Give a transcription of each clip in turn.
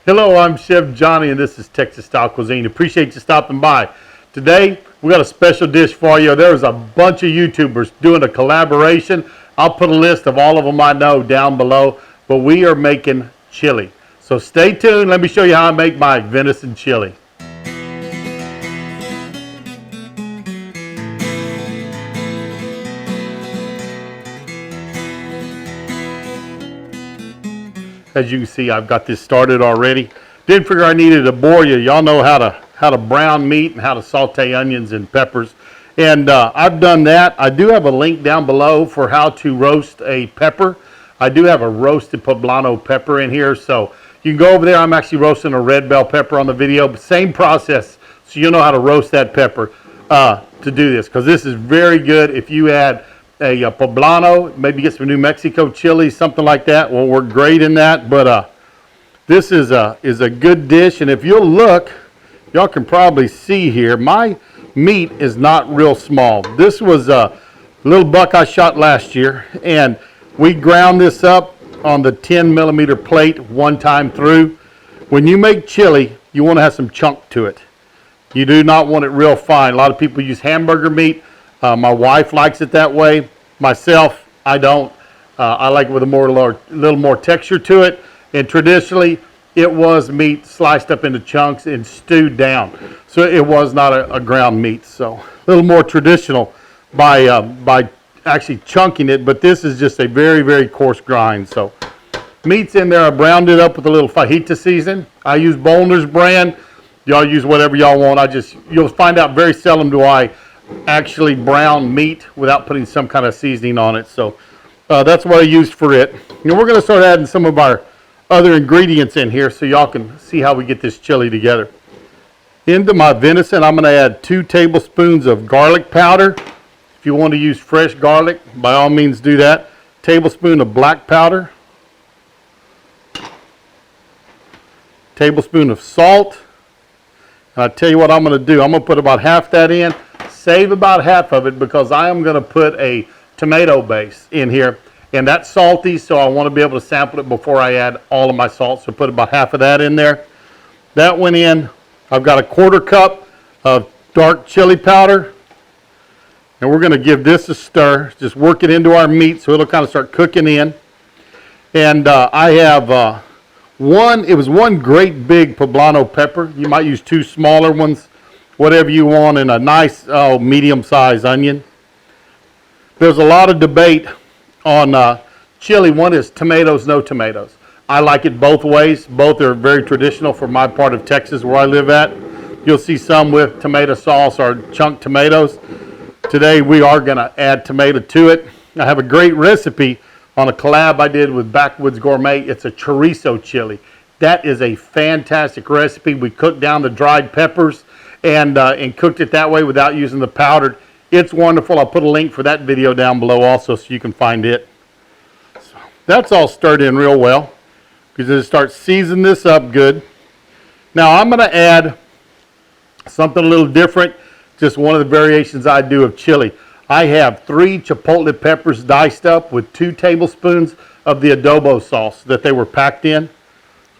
Hello, I'm Chef Johnny, and this is Texas Style Cuisine. Appreciate you stopping by. Today, we got a special dish for you. There's a bunch of YouTubers doing a collaboration. I'll put a list of all of them I know down below, but we are making chili. So stay tuned. Let me show you how I make my venison chili. As you can see, I've got this started already. Didn't figure I needed to bore you. Y'all know how to brown meat and how to saute onions and peppers. And I've done that. I do have a link down below for how to roast a pepper. I do have a roasted poblano pepper in here, so you can go over there. I'm actually roasting a red bell pepper on the video, but same process, so you'll know how to roast that pepper to do this, because this is very good. If you add a poblano, maybe get some New Mexico chili, something like that, will work great in that. But this is a good dish, and if you'll look, y'all can probably see here, my meat is not real small. This was a little buck I shot last year, and we ground this up on the 10-millimeter plate one time through. When you make chili, you want to have some chunk to it. You do not want it real fine. A lot of people use hamburger meat. My wife likes it that way. Myself, I don't. I like it with a little more texture to it. And traditionally, it was meat sliced up into chunks and stewed down. So it was not a ground meat. So a little more traditional by actually chunking it. But this is just a very, very coarse grind. So meat's in there. I browned it up with a little fajita season. I use Bollner's brand. Y'all use whatever y'all want. You'll find out very seldom do I actually brown meat without putting some kind of seasoning on it. So that's what I used for it. And we're going to start adding some of our other ingredients in here so y'all can see how we get this chili together. Into my venison, I'm going to add 2 tablespoons of garlic powder. If you want to use fresh garlic, by all means do that. Tablespoon of black powder. Tablespoon of salt. And I'll tell you what I'm going to do. I'm going to put about half that in. Save about half of it because I am going to put a tomato base in here, and that's salty, so I want to be able to sample it before I add all of my salt. So put about half of that in there. That went in. I've got a 1/4 cup of dark chili powder, and we're going to give this a stir. Just work it into our meat so it'll kind of start cooking in. And I have it was one great big poblano pepper. You might use 2 smaller ones, whatever you want, and a nice medium-sized onion. There's a lot of debate on chili. One is tomatoes, no tomatoes. I like it both ways. Both are very traditional for my part of Texas where I live at. You'll see some with tomato sauce or chunked tomatoes. Today we are going to add tomato to it. I have a great recipe on a collab I did with Backwoods Gourmet. It's a chorizo chili. That is a fantastic recipe. We cooked down the dried peppers and cooked it that way without using the powdered. It's wonderful. I'll put a link for that video down below also so you can find it. So that's all stirred in real well. Because it starts seasoning this up good. Now I'm going to add something a little different. Just one of the variations I do of chili. I have 3 chipotle peppers diced up with 2 tablespoons of the adobo sauce that they were packed in.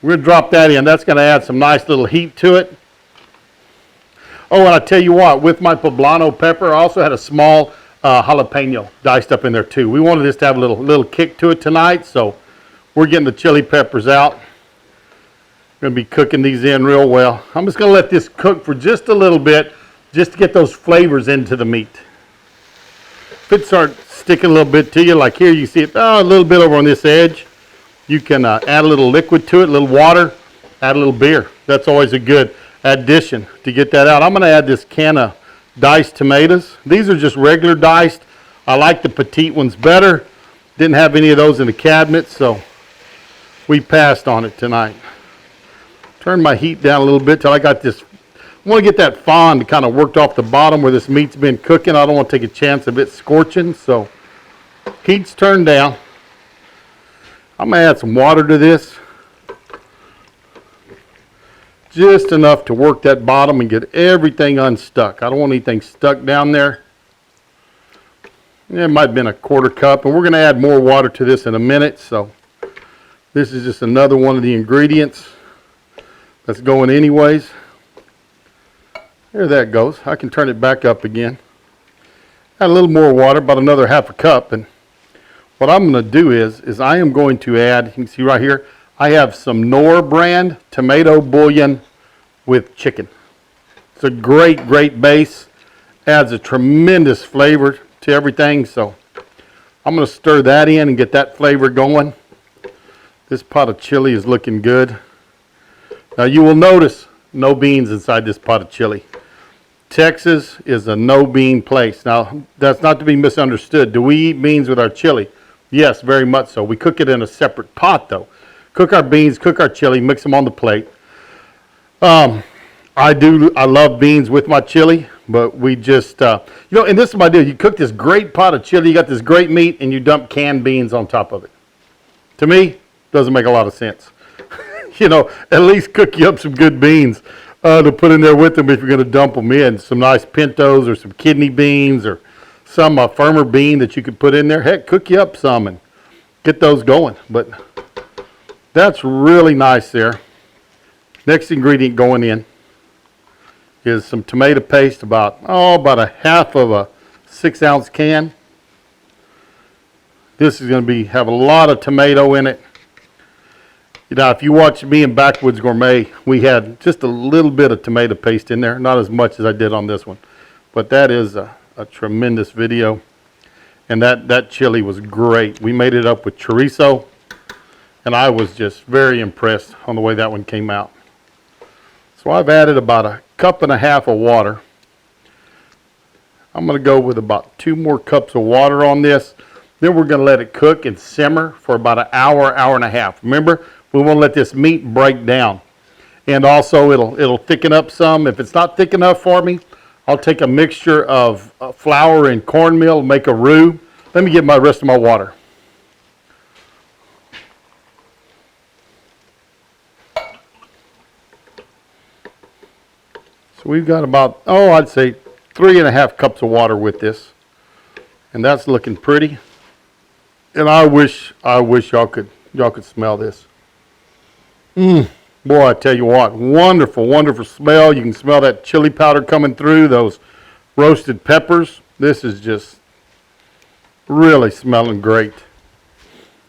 We're going to drop that in. That's going to add some nice little heat to it. Oh, and I tell you what, with my poblano pepper, I also had a small jalapeno diced up in there too. We wanted this to have a little kick to it tonight, so we're getting the chili peppers out. Going to be cooking these in real well. I'm just going to let this cook for just a little bit, just to get those flavors into the meat. If it starts sticking a little bit to you, like here you see it a little bit over on this edge, you can add a little liquid to it, a little water, add a little beer. That's always a good addition to get that out. I'm going to add this can of diced tomatoes. These are just regular diced. I like the petite ones better. Didn't have any of those in the cabinet, so we passed on it tonight. Turn my heat down a little bit till I got this. I want to get that fond kind of worked off the bottom where this meat's been cooking. I don't want to take a chance of it scorching, so heat's turned down. I'm going to add some water to this. Just enough to work that bottom and get everything unstuck. I don't want anything stuck down there. It might have been a 1/4 cup, and we're going to add more water to this in a minute. So this is just another one of the ingredients. that's going anyways. There that goes. I can turn it back up again. Add a little more water, about another half a cup. And what I'm going to do is I am going to add, you can see right here, I have some Knorr brand tomato bouillon with chicken. It's a great, great base. Adds a tremendous flavor to everything. So I'm going to stir that in and get that flavor going. This pot of chili is looking good. Now you will notice no beans inside this pot of chili. Texas is a no bean place. Now that's not to be misunderstood. Do we eat beans with our chili? Yes, very much so. We cook it in a separate pot though. Cook our beans, cook our chili, mix them on the plate. I love beans with my chili, but we just, and this is my deal. You cook this great pot of chili, you got this great meat, and you dump canned beans on top of it. To me, doesn't make a lot of sense. At least cook you up some good beans to put in there with them if you're going to dump them in. Some nice pintos or some kidney beans or some firmer bean that you could put in there. Heck, cook you up some and get those going. But that's really nice there. Next ingredient going in is some tomato paste, about a half of a 6-ounce can. This is going to have a lot of tomato in it. If you watch me in Backwoods Gourmet, we had just a little bit of tomato paste in there, not as much as I did on this one. But that is a tremendous video. And that chili was great. We made it up with chorizo, and I was just very impressed on the way that one came out. So I've added about a cup and a half of water. I'm going to go with about 2 more cups of water on this. Then we're going to let it cook and simmer for about an hour, hour and a half. Remember, we want to let this meat break down. And also it'll thicken up some. If it's not thick enough for me, I'll take a mixture of flour and cornmeal, make a roux. Let me get my rest of my water. So we've got about, I'd say 3.5 cups of water with this. And that's looking pretty. And I wish y'all could smell this. Boy, I tell you what, wonderful, wonderful smell. You can smell that chili powder coming through, those roasted peppers. This is just really smelling great.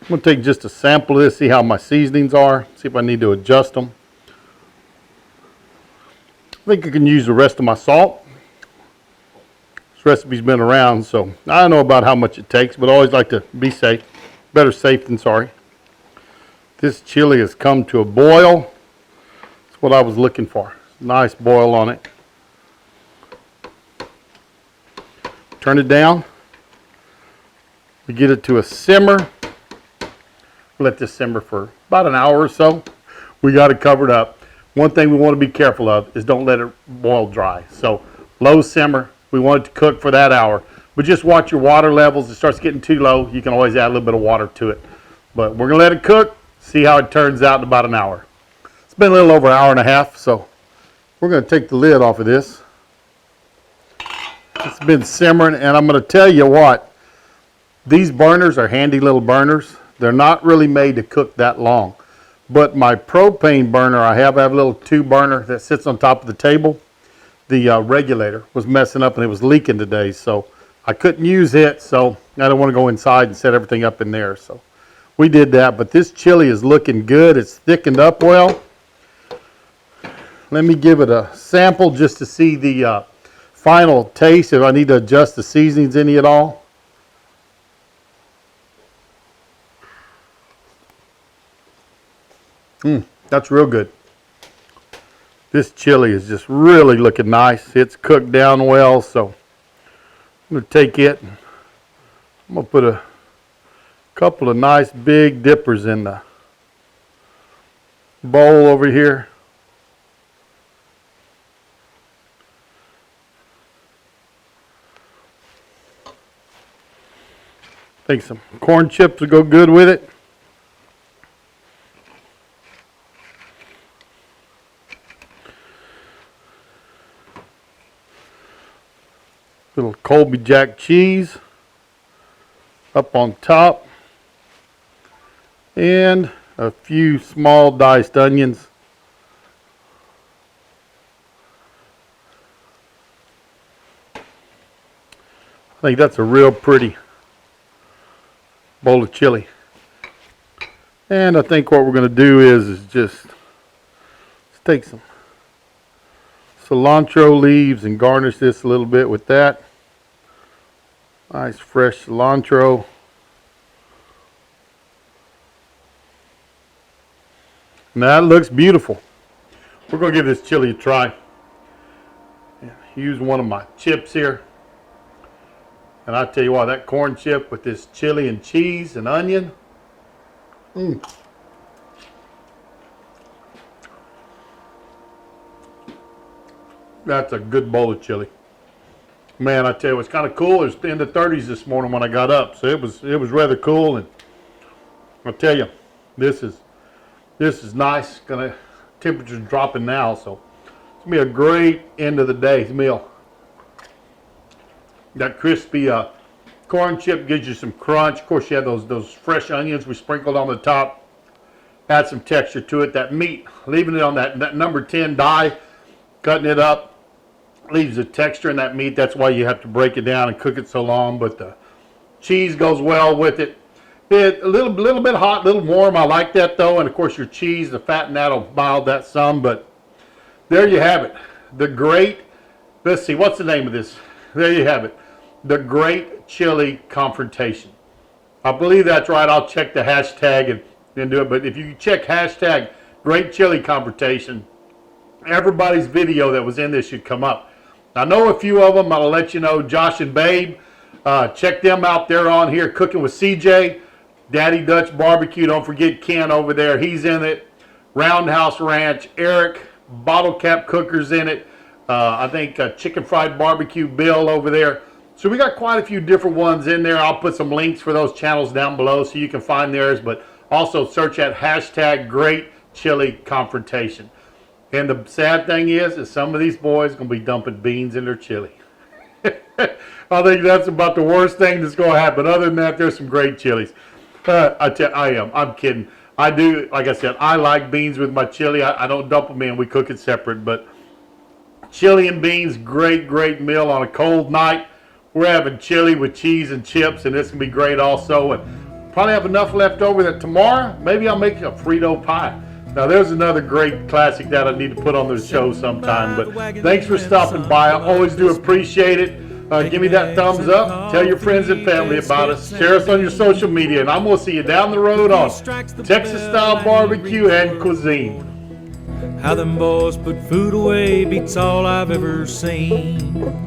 I'm going to take just a sample of this, see how my seasonings are, see if I need to adjust them. I think I can use the rest of my salt. This recipe's been around, so I don't know about how much it takes, but I always like to be safe. Better safe than sorry. This chili has come to a boil. That's what I was looking for. Nice boil on it. Turn it down. We get it to a simmer. Let this simmer for about an hour or so. We got it covered up. One thing we want to be careful of is don't let it boil dry. So low simmer, we want it to cook for that hour. But just watch your water levels. If it starts getting too low, you can always add a little bit of water to it. But we're going to let it cook, see how it turns out in about an hour. It's been a little over an hour and a half, so we're going to take the lid off of this. It's been simmering, and I'm going to tell you what, these burners are handy little burners. They're not really made to cook that long. But my propane burner, I have a little 2 burner that sits on top of the table. The regulator was messing up and it was leaking today, so I couldn't use it, so I don't want to go inside and set everything up in there. So we did that, but this chili is looking good. It's thickened up well. Let me give it a sample just to see the final taste, if I need to adjust the seasonings any at all. That's real good. This chili is just really looking nice. It's cooked down well, so I'm going to take it. I'm going to put a couple of nice big dippers in the bowl over here. I think some corn chips will go good with it. Little Colby Jack cheese up on top, and a few small diced onions think that's a real pretty bowl of chili. And I think what we're going to do is just take some cilantro leaves and garnish this a little bit with that. Nice fresh cilantro. Now that looks beautiful. We're going to give this chili a try. Use one of my chips here. And I tell you what, that corn chip with this chili and cheese and onion. That's a good bowl of chili. Man, I tell you, it's kind of cool. It was in the 30s this morning when I got up, so it was rather cool. And I tell you, this is nice. Temperature's dropping now, so it's gonna be a great end of the day meal. That crispy corn chip gives you some crunch. Of course, you have those fresh onions we sprinkled on the top. Add some texture to it. That meat, leaving it on that number 10 die, cutting it up, leaves a texture in that meat. That's why you have to break it down and cook it so long. But the cheese goes well with it. A little bit hot, a little warm. I like that though. And of course, your cheese, the fat in that'll mild that some. But there you have it. The great. Let's see, what's the name of this? There you have it. The Great Chili Confrontation. I believe that's right. I'll check the hashtag and do it. But if you check hashtag Great Chili Confrontation, everybody's video that was in this should come up. I know a few of them. I'll let you know. Josh and Babe. Check them out. They're on here cooking with CJ. Daddy Dutch Barbecue. Don't forget Ken over there. He's in it. Roundhouse Ranch. Eric. Bottle Cap Cookers in it. I think Chicken Fried Barbecue Bill over there. So we got quite a few different ones in there. I'll put some links for those channels down below so you can find theirs. But also search at hashtag Great Chili Confrontation. And the sad thing is some of these boys are going to be dumping beans in their chili. I think that's about the worst thing that's going to happen. Other than that, there's some great chilies. I'm kidding. I do, like I said, I like beans with my chili. I don't dump them in. We cook it separate. But chili and beans, great meal on a cold night. We're having chili with cheese and chips, and this can be great also. And probably have enough left over that tomorrow, maybe I'll make a Frito pie. Now, there's another great classic that I need to put on the show sometime. But thanks for stopping by. I always do appreciate it. Give me that thumbs up. Tell your friends and family about us. Share us on your social media. And I'm going to see you down the road on Texas-style barbecue and cuisine. How them boys put food away beats all I've ever seen.